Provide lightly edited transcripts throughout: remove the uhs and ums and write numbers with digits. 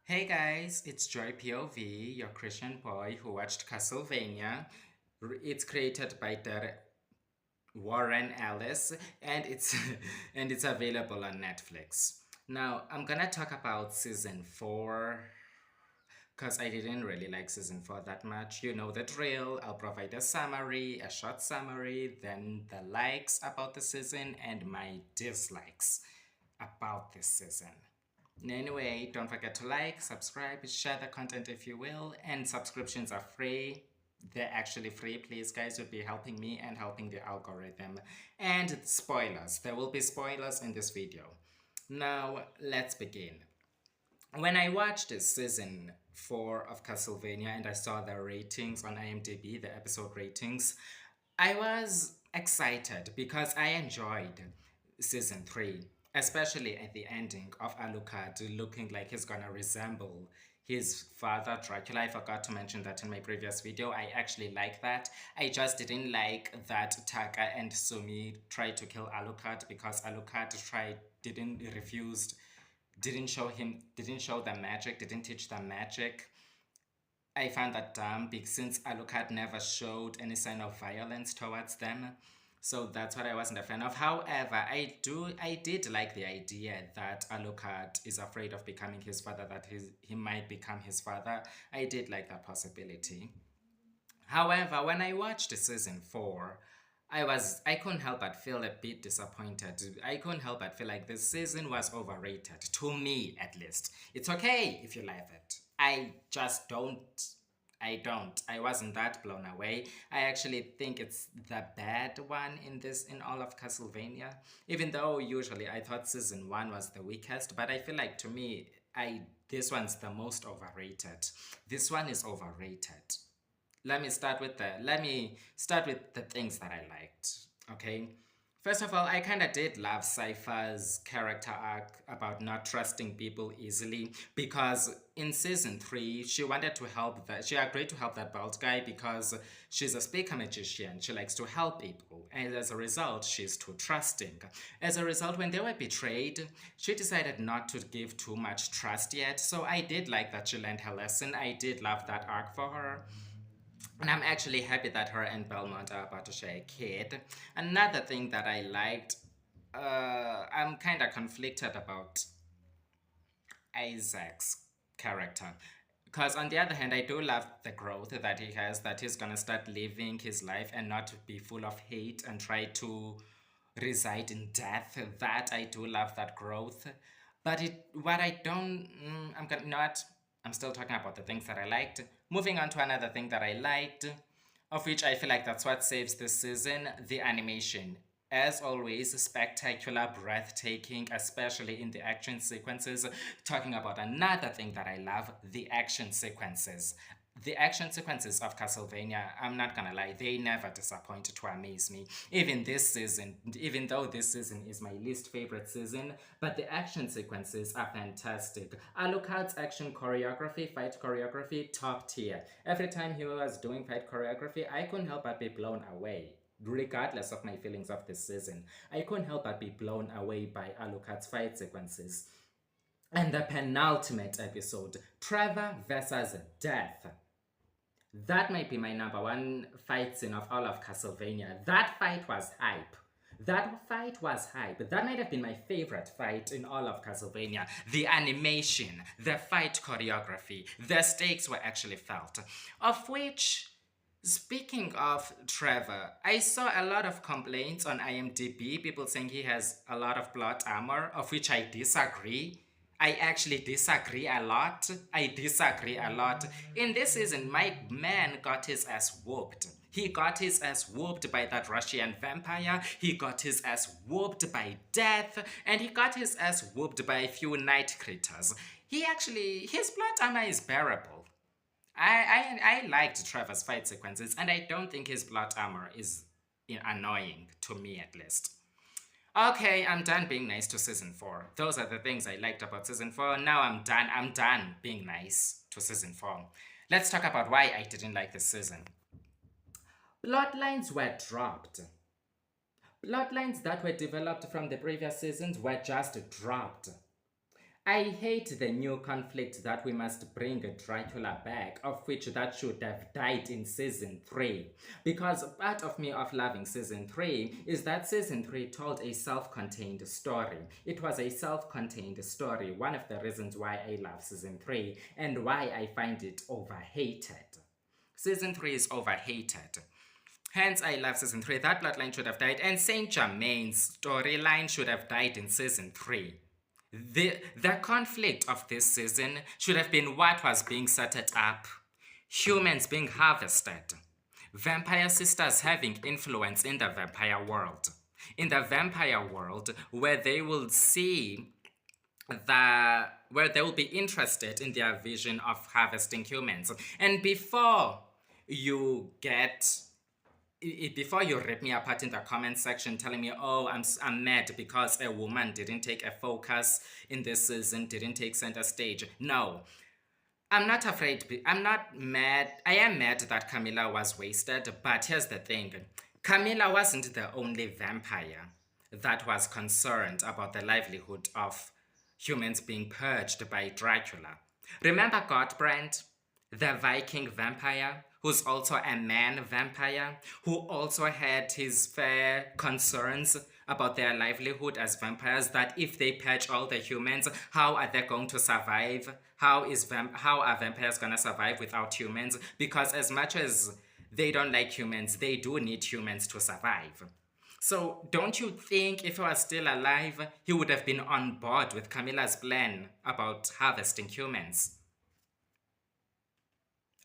Hey guys, it's Joy POV, your Christian boy who watched Castlevania. It's created by Warren Ellis and it's and it's available on Netflix. Now, I'm gonna talk about season 4 because I didn't really like season 4 that much. You know the drill. I'll provide a summary, a short summary, then the likes about the season and my dislikes about this season. Anyway, don't forget to like, subscribe, share the content if you will, and subscriptions are free. They're actually free. Please, guys, you'll be helping me and helping the algorithm. And spoilers. There will be spoilers in this video. Now, let's begin. When I watched season 4 of Castlevania and I saw the ratings on IMDb, the episode ratings, I was excited because I enjoyed season 3, especially at the ending of Alucard looking like he's gonna resemble his father Dracula. I forgot to mention that in my previous video. I actually like that. I just didn't like that Taka and Sumi tried to kill Alucard because Alucard didn't show them magic, didn't teach them magic. I found that dumb because since Alucard never showed any sign of violence towards them. So that's what I wasn't a fan of. However, I did like the idea that Alucard is afraid of becoming his father, that he might become his father. I did like that possibility. However, when I watched season 4, I couldn't help but feel a bit disappointed. I couldn't help but feel like this season was overrated. To me, at least. It's okay if you love it. I just don't. I don't. I wasn't that blown away. I actually think it's the bad one in all of Castlevania. Even though usually I thought season 1 was the weakest, but I feel like to me, I this one's the most overrated. This one is overrated. Let me start with the things that I liked. Okay. First of all, I kind of did love Cypher's character arc about not trusting people easily because in season 3, she agreed to help that bald guy because she's a speaker magician. She likes to help people. And as a result, she's too trusting. As a result, when they were betrayed, she decided not to give too much trust yet. So I did like that she learned her lesson. I did love that arc for her. And I'm actually happy that her and Belmont are about to share a kid. Another thing that I liked, I'm kind of conflicted about Isaac's character. Because on the other hand, I do love the growth that he has, that he's gonna start living his life and not be full of hate and try to reside in death. That I do love that growth. But what I don't, I'm gonna not. I'm still talking about the things that I liked. Moving on to another thing that I liked, of which I feel like that's what saves this season, the animation. As always, spectacular, breathtaking, especially in the action sequences. Talking about another thing that I love, the action sequences. The action sequences of Castlevania, I'm not gonna lie, they never disappoint to amaze me. Even though this season is my least favorite season, but the action sequences are fantastic. Alucard's action choreography, fight choreography, top tier. Every time he was doing fight choreography, I couldn't help but be blown away. Regardless of my feelings of this season, I couldn't help but be blown away by Alucard's fight sequences. And the penultimate episode, Trevor versus Death. That might be my number one fight scene of all of Castlevania. That fight was hype. That fight was hype. That might have been my favorite fight in all of Castlevania. The animation, the fight choreography, the stakes were actually felt. Of which, speaking of Trevor, I saw a lot of complaints on IMDb, people saying he has a lot of plot armor, of which I disagree. I actually disagree a lot. I disagree a lot. In this season, my man got his ass whooped. He got his ass whooped by that Russian vampire. He got his ass whooped by death. And he got his ass whooped by a few night critters. His plot armor is bearable. I liked Trevor's fight sequences, and I don't think his plot armor is annoying, to me at least. Okay, I'm done being nice to season 4. Those are the things I liked about season 4. Now I'm done. I'm done being nice to season 4. Let's talk about why I didn't like this season. Bloodlines were dropped. Bloodlines that were developed from the previous seasons were just dropped. I hate the new conflict that we must bring Dracula back, of which that should have died in season 3. Because part of me of loving season 3 is that season 3 told a self-contained story. It was a self-contained story, one of the reasons why I love season 3 and why I find it overhated. Season 3 is overhated. Hence, I love season 3. That plotline should have died, and Saint Germain's storyline should have died in season 3. The conflict of this season should have been what was being set up. Humans being harvested. Vampire sisters having influence in the vampire world. In the vampire world, where they will see where they will be interested in their vision of harvesting humans. And you get before you rip me apart in the comment section telling me, oh, I'm mad because a woman didn't take a focus in this season, didn't take center stage. No, I'm not afraid. I'm not mad. I am mad that Camilla was wasted, but here's the thing. Camilla wasn't the only vampire that was concerned about the livelihood of humans being purged by Dracula. Remember Gottbrand, the Viking vampire, who's also a man vampire, who also had his fair concerns about their livelihood as vampires, that if they purge all the humans, how are they going to survive? How are vampires going to survive without humans? Because as much as they don't like humans, they do need humans to survive. So don't you think if he was still alive, he would have been on board with Camilla's plan about harvesting humans?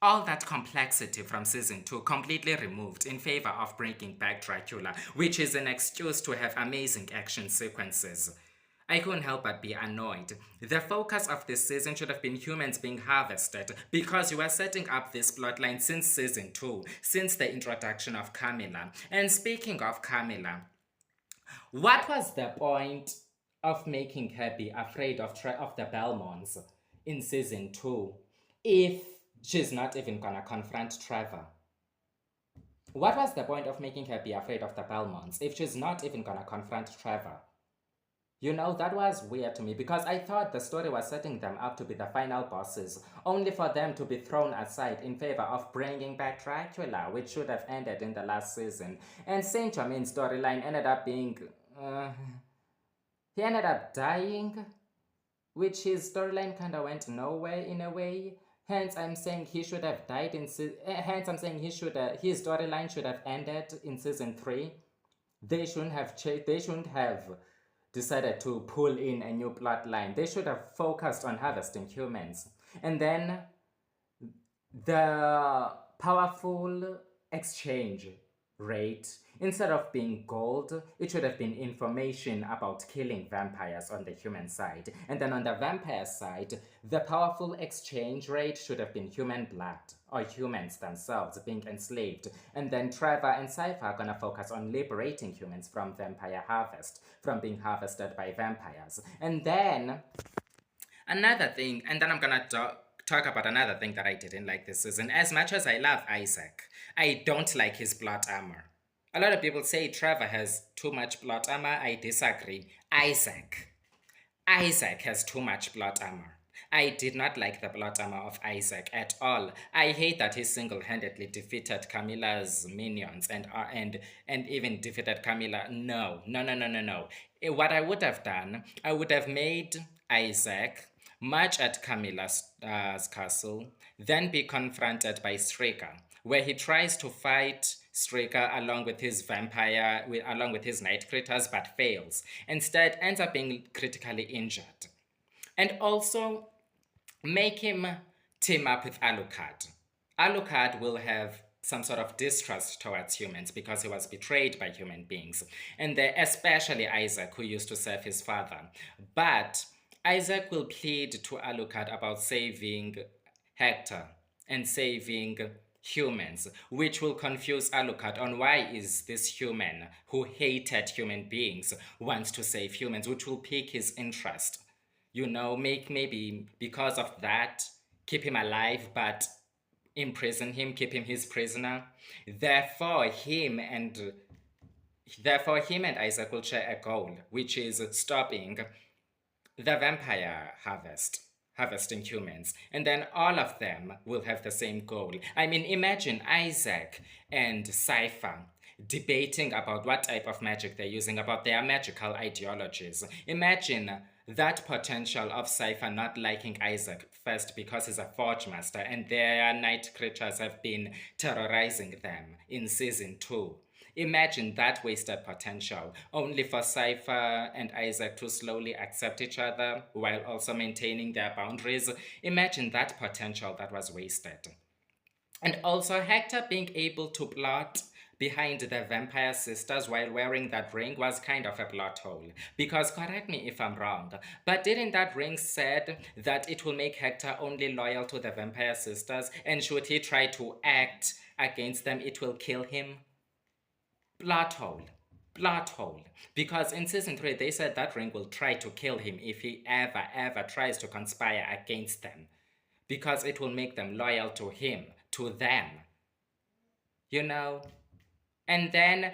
All that complexity from season 2 completely removed in favor of bringing back Dracula, which is an excuse to have amazing action sequences. I couldn't help but be annoyed. The focus of this season should have been humans being harvested because you were setting up this plotline since season 2, since the introduction of Camilla. And speaking of Camilla, what was the point of making her be afraid of the Belmonts in season 2 if she's not even gonna confront Trevor? What was the point of making her be afraid of the Belmonts if she's not even gonna confront Trevor? You know, that was weird to me because I thought the story was setting them up to be the final bosses, only for them to be thrown aside in favor of bringing back Dracula, which should have ended in the last season. And Saint Germain's storyline ended up being... he ended up dying, which his storyline kind of went nowhere in a way. Hence, I'm saying he should have died in... hence, I'm saying his storyline should have ended in season 3. They shouldn't have decided to pull in a new plot line. They should have focused on harvesting humans. And then the powerful exchange rate, instead of being gold, it should have been information about killing vampires on the human side. And then on the vampire side, the powerful exchange rate should have been human blood, or humans themselves being enslaved. And then Trevor and Cypher are gonna focus on liberating humans from vampire harvest, from being harvested by vampires. And then another thing, and then I'm gonna talk about another thing that I didn't like this season. As much as I love Isaac, I don't like his plot armor. A lot of people say Trevor has too much plot armor. I disagree. Isaac has too much plot armor. I did not like the plot armor of Isaac at all. I hate that he single-handedly defeated Camilla's minions and even defeated Camilla. No. What I would have done, I would have made Isaac march at Camilla's castle, then be confronted by Striker, where he tries to fight Striker along with his night critters, but fails. Instead, ends up being critically injured. And also, make him team up with Alucard. Alucard will have some sort of distrust towards humans because he was betrayed by human beings. And especially Isaac, who used to serve his father. But Isaac will plead to Alucard about saving Hector and saving humans, which will confuse Alucard on why is this human who hated human beings wants to save humans, which will pique his interest. You know, maybe because of that, keep him alive, but imprison him, keep him his prisoner. Therefore, him and Isaac will share a goal, which is stopping the vampire harvesting humans, and then all of them will have the same goal. I mean, imagine Isaac and Cypher debating about what type of magic they're using, about their magical ideologies. Imagine that potential of Cypher not liking Isaac first because he's a forge master and their night creatures have been terrorizing them in season 2. Imagine that wasted potential, only for Cypher and Isaac to slowly accept each other while also maintaining their boundaries. Imagine that potential that was wasted. And also, Hector being able to plot behind the vampire sisters while wearing that ring was kind of a plot hole. Because, correct me if I'm wrong, but didn't that ring said that it will make Hector only loyal to the vampire sisters, and should he try to act against them, it will kill him? Plot hole. Plot hole. Because in season 3, they said that ring will try to kill him if he ever tries to conspire against them. Because it will make them loyal to him, to them. You know? And then,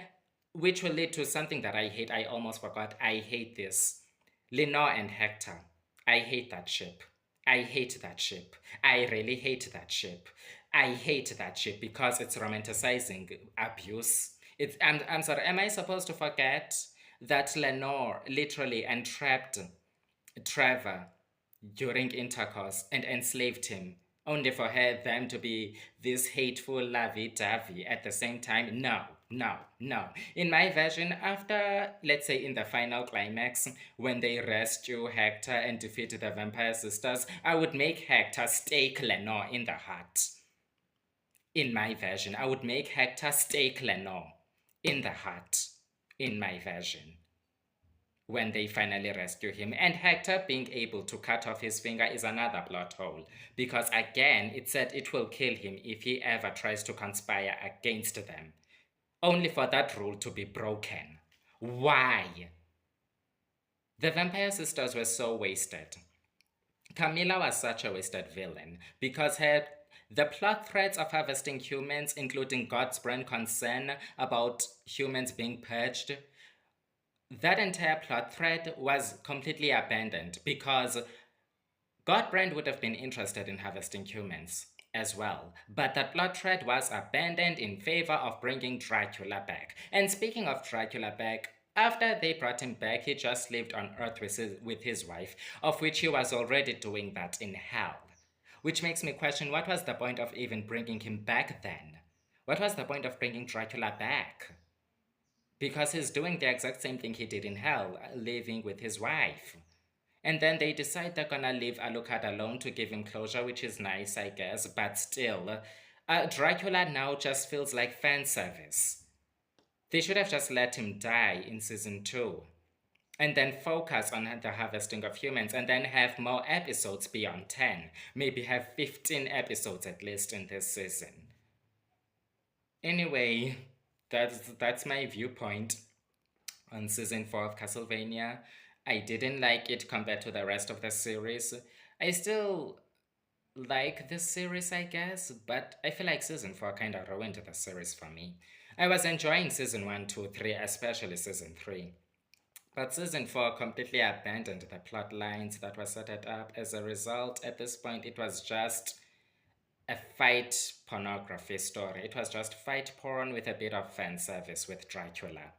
which will lead to something that I hate. I almost forgot. I hate this. Lenore and Hector. I hate that ship. I hate that ship. I really hate that ship. I hate that ship because it's romanticizing abuse. I'm sorry, am I supposed to forget that Lenore literally entrapped Trevor during intercourse and enslaved him, only for them to be this hateful lovey-dovey at the same time? No, no, no. In my version, after, let's say, in the final climax, when they rescue Hector and defeat the vampire sisters, I would make Hector stake Lenore in the heart. In my version, I would make Hector stake Lenore in the heart. In my version, when they finally rescue him. And Hector being able to cut off his finger is another plot hole, because again, it said it will kill him if he ever tries to conspire against them, only for that rule to be broken. Why? The vampire sisters were so wasted. Camilla was such a wasted villain because the plot threads of harvesting humans, including God's brand concern about humans being purged, that entire plot thread was completely abandoned because Godbrand would have been interested in harvesting humans as well, but that plot thread was abandoned in favor of bringing Dracula back. And speaking of Dracula back, after they brought him back, he just lived on Earth with his wife, of which he was already doing that in hell. Which makes me question, what was the point of even bringing him back then? What was the point of bringing Dracula back? Because he's doing the exact same thing he did in hell, living with his wife. And then they decide they're gonna leave Alucard alone to give him closure, which is nice, I guess, but still, Dracula now just feels like fan service. They should have just let him die in season 2, and then focus on the harvesting of humans, and then have more episodes beyond 10. Maybe have 15 episodes at least in this season. Anyway, that's my viewpoint on season 4 of Castlevania. I didn't like it compared to the rest of the series. I still like this series, I guess, but I feel like season 4 kind of ruined the series for me. I was enjoying season 1, 2, 3, especially season 3. But season 4 completely abandoned the plot lines that were set up. As a result, at this point, it was just a fight pornography story. It was just fight porn with a bit of fan service with Dracula.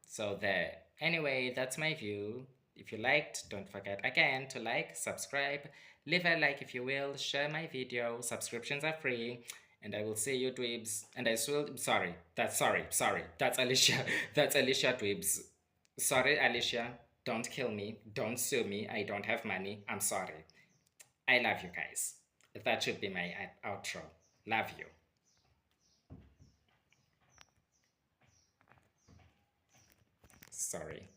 So there. Anyway, that's my view. If you liked, don't forget again to like, subscribe, leave a like if you will, share my video. Subscriptions are free. And I will see you dweebs. And I will, sorry. That's Alicia. That's Alicia dweebs. Sorry, Alicia. Don't kill me. Don't sue me. I don't have money. I'm sorry. I love you guys. That should be my outro. Love you. Sorry.